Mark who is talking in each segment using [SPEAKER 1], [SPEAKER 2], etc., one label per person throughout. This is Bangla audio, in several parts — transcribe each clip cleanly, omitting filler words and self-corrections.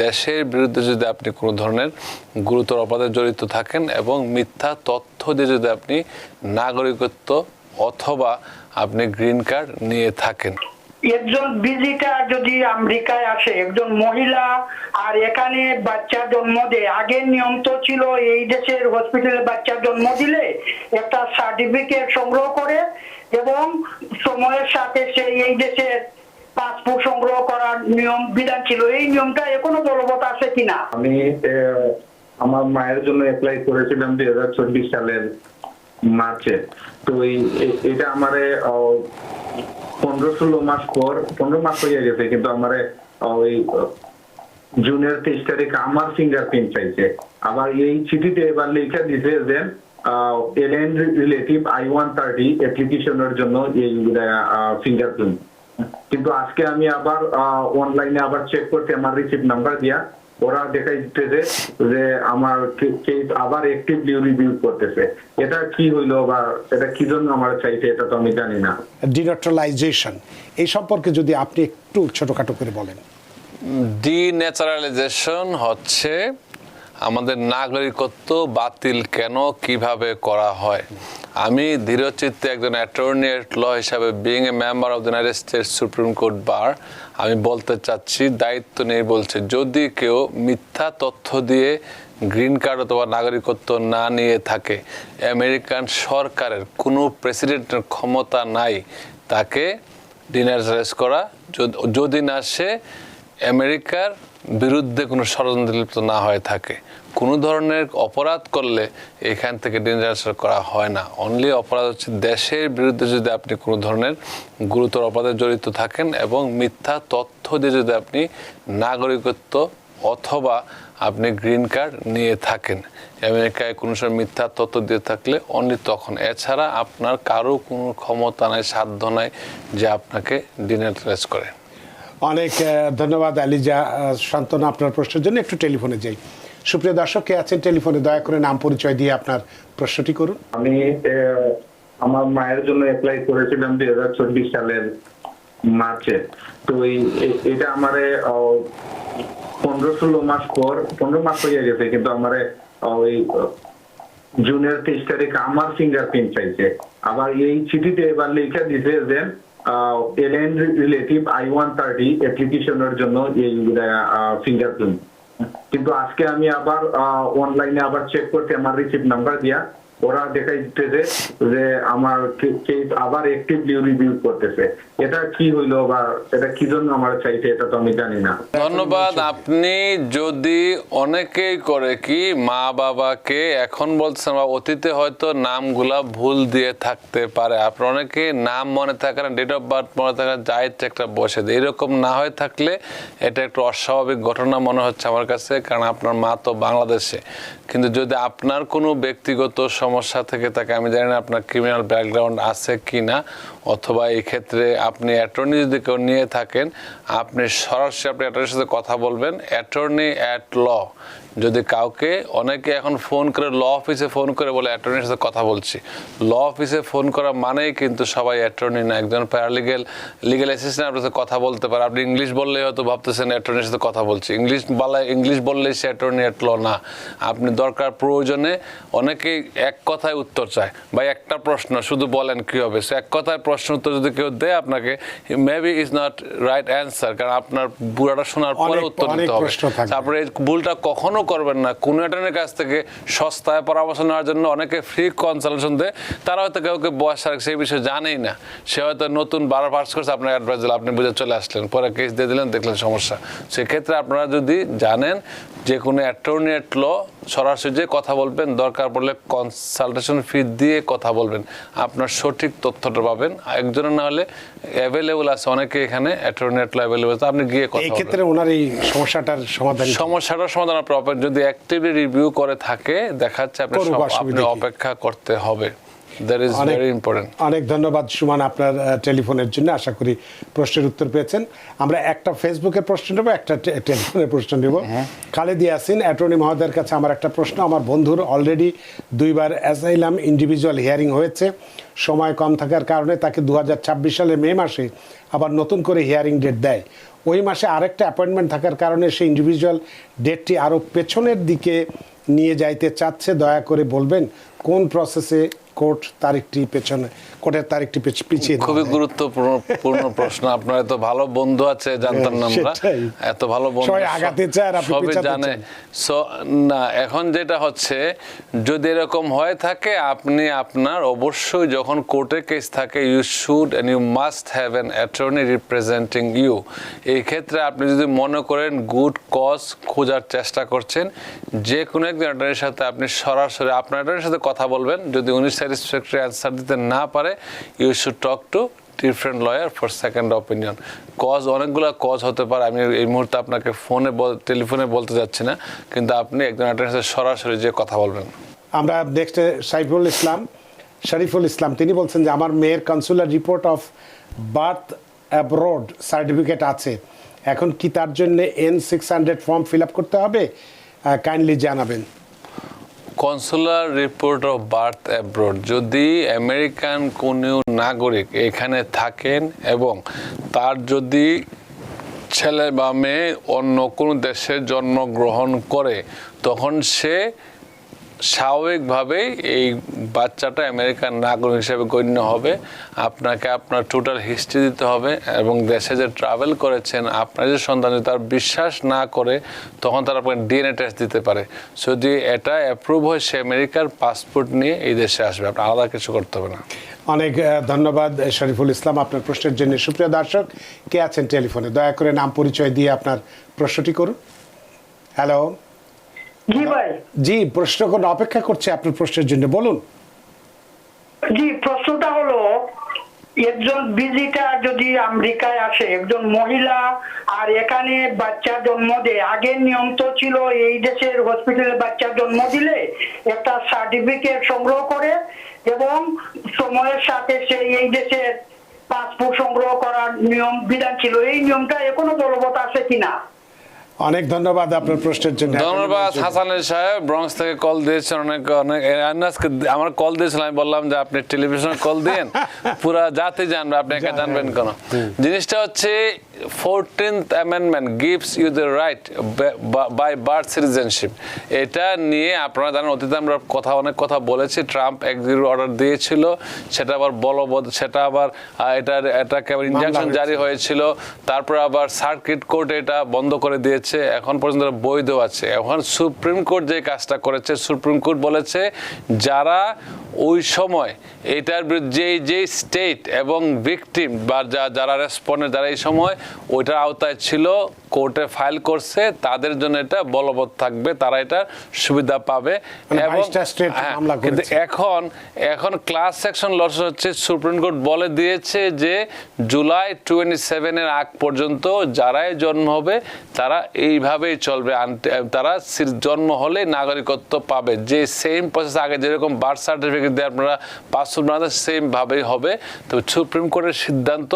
[SPEAKER 1] দেশের বিরুদ্ধে যদি আপনি কোনো ধরনের গুরুতর অপরাধে জড়িত থাকেন এবং মিথ্যা তথ্য দিয়ে যদি আপনি নাগরিকত্ব অথবা আপনি গ্রিন কার্ড নিয়ে থাকেন।
[SPEAKER 2] একজন ভিজিটার যদি আমেরিকায় আসে, একজন মহিলা আর এখানে বাচ্চা জন্ম দেয়, আগের নিয়ম তো ছিল এই দেশের হসপিটালে বাচ্চা জন্ম দিলে একটা সার্টিফিকেট সংগ্রহ করে এবং সময়ের সাথে সে এই দেশের পাসপোর্ট সংগ্রহ করার নিয়ম বিধান ছিল। এই নিয়মটা এখনো বলবৎ আছে কিনা?
[SPEAKER 3] আমি আমার মায়ের জন্য অ্যাপ্লাই করেছিলাম 2024 সালের মার্চে। তো এটা আমারে 15-16 মাস পর 15 মাস হয়ে গেছে, কিন্তু আমারে ওই জুনের 23 তারিখে আমার ফিঙ্গারপ্রিন্ট চাইছে। আবার এই চিঠিতে এবার লেখা দিছে যে এলিয়েন রিলেটিভ I-130 অ্যাপ্লিকেশনের জন্য এই ফিঙ্গারপ্রিন্ট। কিন্তু আজকে আমি আবার অনলাইনে আবার চেক করতে আমার রিসিপ্ট নাম্বার দিয়া ওরা দেখাই দিতেছে যে আমার কেস আবার অ্যাক্টিভলি রিভিউ করতেছে। এটা কি হইলো বা এটা কি জন্য আমার চাইছে এটা তো আমি জানি না।
[SPEAKER 4] ডিন্যাচারালাইজেশন এই সম্পর্কে যদি আপনি একটু ছোটখাটো করে বলেন।
[SPEAKER 1] ডিন্যাচারালাইজেশন হচ্ছে আমাদের নাগরিকত্ব বাতিল কেন কিভাবে করা হয়। আমি দৃঢ়চিত্তে একজন অ্যাটর্নি এট ল হিসাবে being a member of the United states supreme court bar আমি বলতে চাচ্ছি, দায়িত্ব নিয়ে বলছে, যদি কেউ মিথ্যা তথ্য দিয়ে গ্রিন কার্ড অথবা নাগরিকত্ব না নিয়ে থাকে, আমেরিকান সরকারের কোনো প্রেসিডেন্টের ক্ষমতা নাই তাকে ডিন্যাচারালাইজ করা, যদি না সে আমেরিকার বিরুদ্ধে কোনো ষড়যন্ত্র লিপ্ত না হয়ে থাকে। কোনো ধরনের অপরাধ করলে এখান থেকে ডিন্যাচারালাইজ করা হয় না। অনলি অপরাধ হচ্ছে দেশের বিরুদ্ধে যদি আপনি কোনো ধরনের গুরুতর অপরাধে জড়িত থাকেন এবং মিথ্যা তথ্য দিয়ে যদি আপনি নাগরিকত্ব অথবা আপনি গ্রিন কার্ড নিয়ে থাকেন। আমেরিকায় কোনো সময় মিথ্যা তথ্য দিয়ে থাকলে অনলি তখন, এছাড়া আপনার কারো কোনো ক্ষমতা নাই, সাধ্য নাই যে আপনাকে ডিন্যাচারালাইজ করে।
[SPEAKER 4] অনেক ধন্যবাদ আলিজা শান্তনা আপনার প্রশ্নের জন্য। একটু টেলিফোনে যাই। সুপ্রিয় দর্শক কে আছেন টেলিফোনে, দয়া করে নাম পরিচয় দিয়ে আপনার প্রশ্নটি করুন।
[SPEAKER 3] আমি আমার মায়ের জন্য অ্যাপ্লাই করেছিলাম 2024 সালের মার্চে। তো এটা আমারে 15-16 মাস পর 15 মাস হয়ে গেছে, কিন্তু আমারে ওই জুনের 23 তারিখে আমার ফিঙ্গারপ্রিন্ট চাইছে। আবার এই চিঠিতে এবার লেখা দিছে যে এলিয়েন রিলেটিভ I-130 অ্যাপ্লিকেশনের জন্য এই ফিঙ্গারপ্রিন্ট। কিন্তু আজকে আমি আবার অনলাইনে আবার চেক করতে আমার রিসিপ্ট নাম্বার দিয়া ওরা দেখাই দিতেছে যে আমার কেস আবার অ্যাক্টিভলি রিভিউ করতেছে। এটা কি হইলো বা এটা কি জন্য আমার চাইছে এটা তো আমি জানি না।
[SPEAKER 1] ধন্যবাদ। আপনি যদি অনেকেই করে কি মা বাবাকে এখন বলছেন বা অতীতে হয়তো নামগুলা ভুল দিয়ে থাকতে পারে, আপনার অনেকে নাম মনে থাকে না, ডেট অফ বার্থ মনে থাকে না, যা ইচ্ছে একটা বসে দেয়। এরকম না হয়ে থাকলে এটা একটু অস্বাভাবিক ঘটনা মনে হচ্ছে আমার কাছে, কারণ আপনার মা তো বাংলাদেশে। কিন্তু যদি আপনার কোনো ব্যক্তিগত সমস্যা থেকে থাকে, আমি জানি না আপনার ক্রিমিনাল ব্যাকগ্রাউন্ড আছে কি না, অথবা এই ক্ষেত্রে আপনি অ্যাটর্নি যদি কেউ নিয়ে থাকেন, আপনি সরাসরি আপনি অ্যাটর্নির সাথে কথা বলবেন। অ্যাটর্নি অ্যাট ল, যদি কাউকে অনেকে এখন ফোন করে ল অফিসে ফোন করে বলে অ্যাটর্নির সাথে কথা বলছি, ল অফিসে ফোন করা মানেই কিন্তু সবাই অ্যাটর্নি না। একজন প্যারালিগেল লিগেল অ্যাসিস্ট্যান্ট আপনার সাথে কথা বলতে পারে। আপনি ইংলিশ বললেই হয়তো ভাবতেছেন অ্যাটর্নির সাথে কথা বলছি, ইংলিশ বললেই সে অ্যাটর্নি অ্যাট ল না। আপনি দরকার প্রয়োজনে, অনেকেই এক কথায় উত্তর চায়, ভাই একটা প্রশ্ন শুধু বলেন কি হবে, সে এক কথায় প্রশ্ন উত্তর যদি কেউ দেয় আপনাকে, maybe is not right answer, কারণ আপনার পুরাটা শোনার পরে উত্তর দিতে হবে। তারপরে এই ভুলটা কখনো করবেন না। কোনো অ্যাটর্নির কাছ থেকে সস্তায় পরামর্শ নেওয়ার জন্য অনেকে ফ্রি কনসালটেশন দেয়, তারা হয়তো কাউকে বয়স আর সেই বিষয়ে জানেই না, সে হয়তো নতুন 12 পাস করছে, আপনার অ্যাডভাইস দিল, আপনি বুঝে চলে আসলেন, পরে কেস দিয়ে দিলেন, দেখলেন সমস্যা। সেক্ষেত্রে আপনারা যদি জানেন যে কোনো অ্যাটর্নি অ্যাট ল সরাসরি যে কথা বলবেন, দরকার পড়লে কনসালটেশন ফি দিয়ে কথা বলবেন, আপনার সঠিক তথ্যটা পাবেন। একজনের না হলে অ্যাভেলেবল আছে অনেকে এখানে অ্যাটর্নি অ্যাট ল অ্যাভেলেবল আছে, আপনি গিয়ে কথা বলবেন।
[SPEAKER 4] এই ক্ষেত্রে ওনার এই সমস্যাটার
[SPEAKER 1] সমাধান পাবেন। যদি অ্যাক্টিভলি রিভিউ করে থাকে, দেখা যাচ্ছে আপনি অপেক্ষা করতে হবে।
[SPEAKER 4] অনেক ধন্যবাদ সুমন আপনার টেলিফোনের জন্য। আশা করি প্রশ্নের উত্তর পেয়েছেন। আমরা একটা ফেসবুকের প্রশ্ন নেব, একটা টেলিফোনের প্রশ্ন নেব। খালেদ ইয়াসিন, অ্যাটর্নি মহোদয়ের কাছে আমার একটা প্রশ্ন। আমার বন্ধুর অলরেডি 2বার অ্যাসাইলাম ইন্ডিভিজুয়াল হিয়ারিং হয়েছে, সময় কম থাকার কারণে তাকে 2026 সালের মে মাসে আবার নতুন করে হিয়ারিং ডেট দেয়। ওই মাসে আরেকটা অ্যাপয়েন্টমেন্ট থাকার কারণে সেই ইন্ডিভিজুয়াল ডেটটি আরও পেছনের দিকে নিয়ে যাইতে চাচ্ছে, দয়া করে বলবেন কোন প্রসেসে কোর্টের তারিখটি পিছিয়ে
[SPEAKER 1] খুবই গুরুত্বপূর্ণ প্রশ্ন। আপনার এত ভালো বন্ধু আছে জানতাম না আমরা, এত ভালো বন্ধু
[SPEAKER 4] সবাই আগাতে চায় আর আপনি
[SPEAKER 1] সবাই
[SPEAKER 4] পেছাতে
[SPEAKER 1] জানে।
[SPEAKER 4] চান।
[SPEAKER 1] সো না, এখন যেটা হচ্ছে যদি এরকম হয়ে থাকে আপনি আপনার অবশ্যই যখন কোর্টে কেস থাকে you should and you must have an attorney representing you. এই ক্ষেত্রে আপনি যদি মনে করেন গুড কজ খোঁজার চেষ্টা করছেন, যে কোনো একজন অ্যাটর্নির সাথে আপনি সরাসরি আপনার অ্যাটর্নির সাথে কথা বলবেন। যদি উনি স্যাটিসফ্যাক্টরি অ্যান্সার দিতে না পারে you should talk to different lawyer for second opinion. Cause অনেকগুলো কজ হতে পারে, আমি এই মুহূর্তে আপনাকে টেলিফোনে বলতে যাচ্ছি না, কিন্তু আপনি একজন অ্যাটর্নির সাথে সরাসরি যে কথা বলবেন।
[SPEAKER 4] আমরা নেক্সট শরীফুল ইসলাম তিনি বলছেন যে আমার মেয়ের consular report of birth abroad certificate আছে, এখন কি তার জন্য N-600 ফর্ম ফিল আপ করতে হবে? কাইন্ডলি জানাবেন।
[SPEAKER 1] Consular report of birth abroad, যদি আমেরিকান কোনো নাগরিক এখানে থাকেন এবং তার যদি ছেলে বা মেয়ে অন্য কোনো দেশে জন্মগ্রহণ করে, তখন সে স্বাভাবিকভাবেই এই বাচ্চাটা আমেরিকান নাগরিক হিসেবে গণ্য হবে। আপনাকে আপনার টোটাল হিস্ট্রি দিতে হবে এবং দেশে যে ট্রাভেল করেছেন আপনার যে সন্তান যদি তার বিশ্বাস না করে তখন তারা আপনাকে ডিএনএ টেস্ট দিতে পারে। যদি এটা অ্যাপ্রুভ হয় সে আমেরিকার পাসপোর্ট নিয়ে এই দেশে আসবে, আপনার আলাদা কিছু করতে হবে না।
[SPEAKER 4] অনেক ধন্যবাদ শরীফুল ইসলাম আপনার প্রশ্নের জন্য। সুপ্রিয় দর্শক, কে আছেন টেলিফোনে? দয়া করে নাম পরিচয় দিয়ে আপনার প্রশ্নটি করুন। হ্যালো।
[SPEAKER 2] জি ভাই।
[SPEAKER 4] জি, প্রশ্ন কোনো অপেক্ষা করছে আপনার প্রশ্নের জন্য, বলুন।
[SPEAKER 2] জি, প্রশ্নটা হলো একজন ভিজিটার যদি আমেরিকায় আসে, একজন মহিলা আর এখানে বাচ্চা জন্ম দেয়, আগের নিয়ম তো ছিল এই দেশের হসপিটালে বাচ্চা জন্ম দিলে একটা সার্টিফিকেট সংগ্রহ করে এবং সময়ের সাথে সে এই দেশের পাসপোর্ট সংগ্রহ করার নিয়ম বিধান ছিল, এই নিয়মটা এখনো বলবৎ আছে কিনা?
[SPEAKER 4] অনেক ধন্যবাদ আপনার প্রশ্নের জন্য।
[SPEAKER 1] ধন্যবাদ হাসান আলী সাহেব, ব্রঙ্কস থেকে কল দিয়েছেন। অনেক আমার কল দিয়েছিলাম, আমি বললাম যে আপনি টেলিভিশনে কল দিন, পুরা জাতি জানবে, আপনি একা জানবেন কেন? জিনিসটা হচ্ছে 14th Amendment gives you the right by birth citizenship। এটা নিয়ে আপনারা জানেন অতীতে আমরা অনেক কথা বলেছি। ট্রাম্প এক্সিকিউটিভ অর্ডার দিয়েছিল, সেটা আবার বলবৎ, সেটা আবার এটাকে আবার ইনজাংশন জারি হয়েছিল, তারপর আবার সার্কিট কোর্ট এটা বন্ধ করে দিয়েছে, এখন পর্যন্ত বৈধ আছে। এখন সুপ্রিম কোর্ট যে কাজটা করেছে, সুপ্রিম কোর্ট বলেছে যারা ওই সময় এটার বিরুদ্ধে যে স্টেট এবং ভিকটিম বা যারা রেসপন্ডেন্ট যারা এই সময় ওইটার আওতায় ছিল কোর্টে ফাইল করছে, তাদের জন্য এটা বলবৎ থাকবে, তারা এটা সুবিধা পাবে। এবং কিন্তু এখন ক্লাস সেকশন লস হচ্ছে, সুপ্রিম কোর্ট বলে দিয়েছে যে জুলাই 27 আগ পর্যন্ত যারাই জন্ম হবে তারা এইভাবেই চলবে, তারা জন্ম হলে নাগরিকত্ব পাবে। যে সেম প্রসেস আগে যেরকম বার্থ সার্টিফিকেট দিয়ে আপনারা পাসপোর্ট বানাতে সেম ভাবেই হবে। তবে সুপ্রিম কোর্টের সিদ্ধান্ত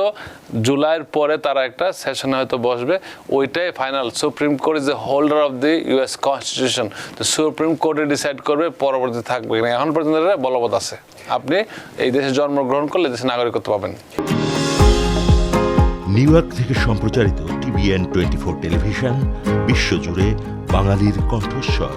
[SPEAKER 1] জুলাইয়ের পরে তারা একটা সেশনে হয়তো বসবে, ওইটাই final. Supreme court is the holder of the US constitution, তো সুপ্রিম কোর্টে ডিসাইড করবে পরবর্তী থাকবে কিনা। এখন পর্যন্ত বলবৎ আছে, আপনি এই দেশে জন্মগ্রহণ করলে দেশে নাগরিকত্ব পাবেন।
[SPEAKER 5] নিউ ইয়র্ক থেকে সম্প্রচারিত TVN 24 টেলিভিশন বিশ্বজুড়ে বাঙালির কণ্ঠস্বর।